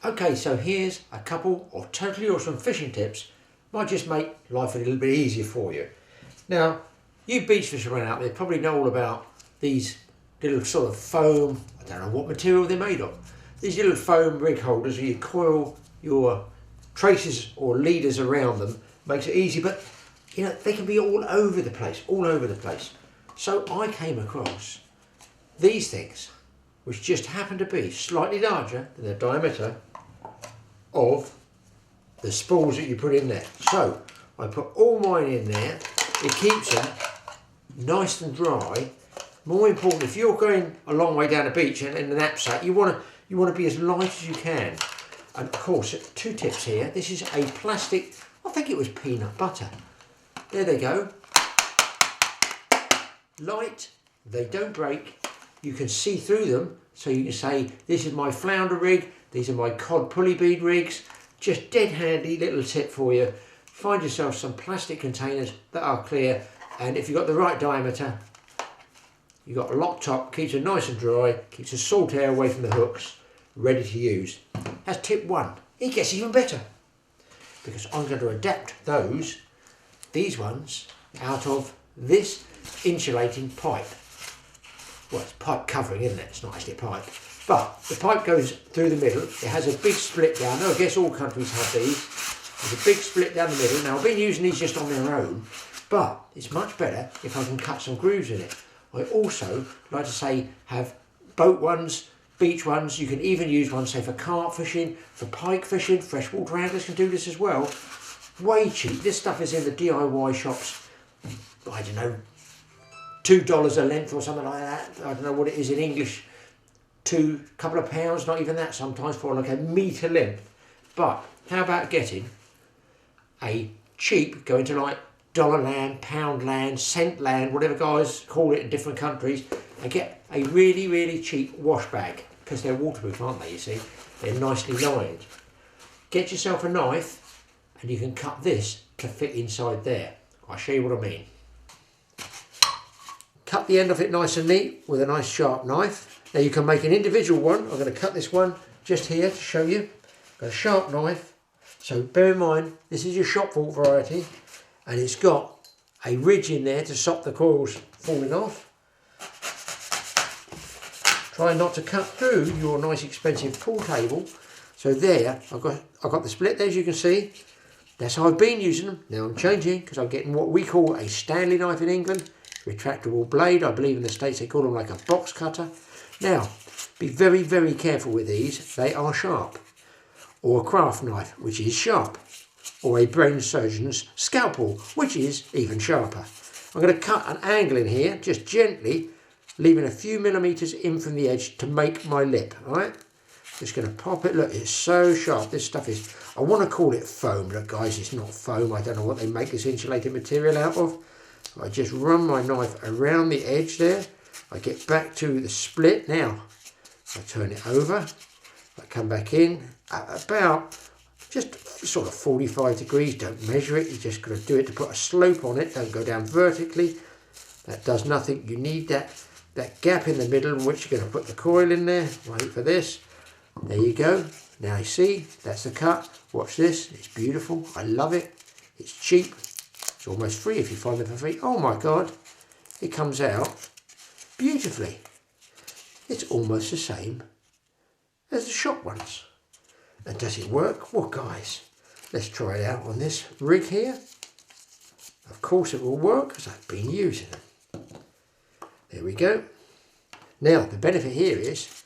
Okay, so here's a couple of totally awesome fishing tips. Might just make life a little bit easier for you. Now, you beach fishermen out there probably know all about these little sort of foam, I don't know what material they're made of. These little foam rig holders where you coil your traces or leaders around them, makes it easy, but you know, they can be all over the place, all over the place. So I came across these things, which just happen to be slightly larger than the diameter of the spools that you put in there. So I put all mine in there. It keeps them nice and dry. More important, if you're going a long way down the beach and in the knapsack, you want to be as light as you can. And of course, 2 tips here. This is a plastic, I think it was peanut butter. There they go. Light, they don't break. You can see through them, so you can say, this is my flounder rig, these are my cod pulley bead rigs. Just dead handy little tip for you. Find yourself some plastic containers that are clear, and if you've got the right diameter, you've got a lock top, keeps it nice and dry, keeps the salt air away from the hooks, ready to use. That's tip 1. It gets even better, because I'm going to adapt these ones, out of this insulating pipe. Well, it's pipe covering, isn't it? It's not actually a pipe. But the pipe goes through the middle. It has a big split down. I guess all countries have these. There's a big split down the middle. Now, I've been using these just on their own, but it's much better if I can cut some grooves in it. I also like to say have boat ones, beach ones. You can even use one, say, for carp fishing, for pike fishing. Freshwater anglers can do this as well. Way cheap. This stuff is in the DIY shops. I don't know, $2 a length or something like that. I don't know what it is in English. Couple of pounds, not even that sometimes, for like a metre length. But how about getting a cheap, going to like dollar land, pound land, cent land, whatever guys call it in different countries, and get a really, really cheap wash bag, because they're waterproof, aren't they, you see? They're nicely lined. Get yourself a knife, and you can cut this to fit inside there. I'll show you what I mean. Cut the end of it nice and neat with a nice sharp knife. Now you can make an individual one. I'm going to cut this one just here to show you. Got a sharp knife. So bear in mind, this is your shop vault variety, and it's got a ridge in there to stop the coils falling off. Try not to cut through your nice expensive pool table. So there, I've got the split there, as you can see. That's how I've been using them. Now I'm changing because I'm getting what we call a Stanley knife in England. Retractable blade. I believe in the States they call them like a box cutter. Now, be very, very careful with these. They are sharp. Or a craft knife, which is sharp. Or a brain surgeon's scalpel, which is even sharper. I'm going to cut an angle in here, just gently, leaving a few millimetres in from the edge to make my lip, alright? Just going to pop it. Look, it's so sharp. This stuff is, I want to call it foam. Look, guys, it's not foam. I don't know what they make this insulated material out of. I just run my knife around the edge there. I get back to the split. Now, I turn it over. I come back in at about just sort of 45 degrees. Don't measure it. You're just going to do it to put a slope on it. Don't go down vertically. That does nothing. You need that gap in the middle in which you're going to put the coil in there. Wait for this. There you go. Now you see, that's the cut. Watch this. It's beautiful. I love it. It's cheap. It's almost free if you find them for free. Oh my God. It comes out beautifully. It's almost the same as the shop ones. And does it work? Well, guys, let's try it out on this rig here. Of course it will work because I've been using them. There we go. Now, the benefit here is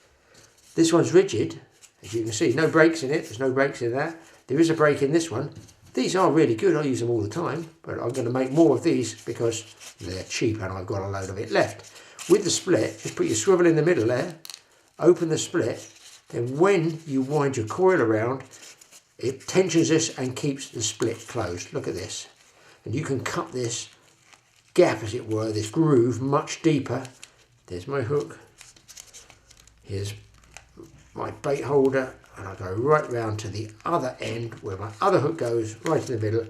this one's rigid. As you can see, no breaks in it. There's no breaks in that. There is a break in this one. These are really good. I use them all the time, but I'm going to make more of these because they're cheap and I've got a load of it left. With the split, just put your swivel in the middle there, open the split, then when you wind your coil around, it tensions this and keeps the split closed. Look at this. And you can cut this gap, as it were, this groove, much deeper. There's my hook. Here's my bait holder, and I go right round to the other end where my other hook goes, right in the middle.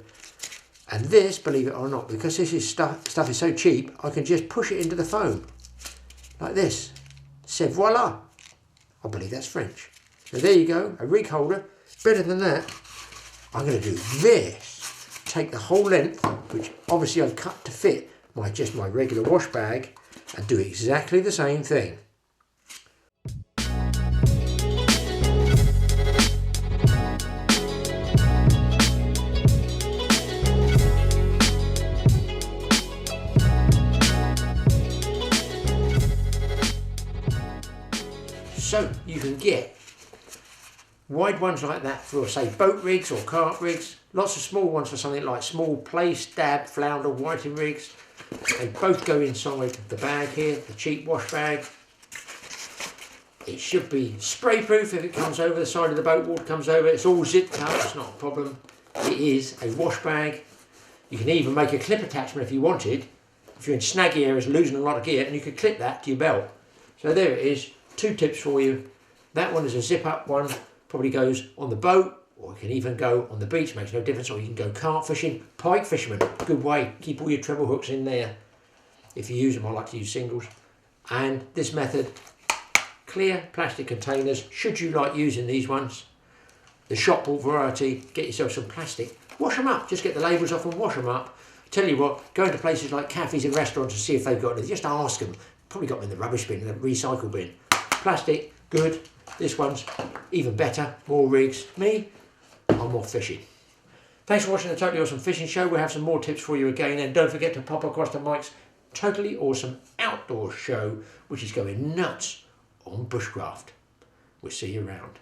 And this, believe it or not, because this is stuff is so cheap, I can just push it into the foam like this. C'est voila. I believe that's French. So there you go, a rig holder. Better than that, I'm going to do this. Take the whole length, which obviously I've cut to fit just my regular wash bag, and do exactly the same thing. So you can get wide ones like that for, say, boat rigs or cart rigs. Lots of small ones for something like small plaice, dab, flounder, whiting rigs. They both go inside the bag here, the cheap wash bag. It should be spray proof if it comes over the side of the boat, water comes over. It's all zipped up, it's not a problem. It is a wash bag. You can even make a clip attachment if you wanted. If you're in snaggy areas losing a lot of gear, and you could clip that to your belt. So there it is. 2 tips for you. That one is a zip up one, probably goes on the boat, or it can even go on the beach, makes no difference, or you can go carp fishing. Pike fishermen, good way, keep all your treble hooks in there. If you use them, I like to use singles. And this method, clear plastic containers, should you like using these ones. The shop bought variety, get yourself some plastic, wash them up, just get the labels off and wash them up. Tell you what, go into places like cafes and restaurants and see if they've got it, just ask them. Probably got them in the rubbish bin, in the recycle bin. Plastic, good. This one's even better, more rigs. Me, I'm more fishing. Thanks for watching the Totally Awesome Fishing Show. We'll have some more tips for you again, and don't forget to pop across to Mike's Totally Awesome Outdoors show, which is going nuts on bushcraft. We'll see you around.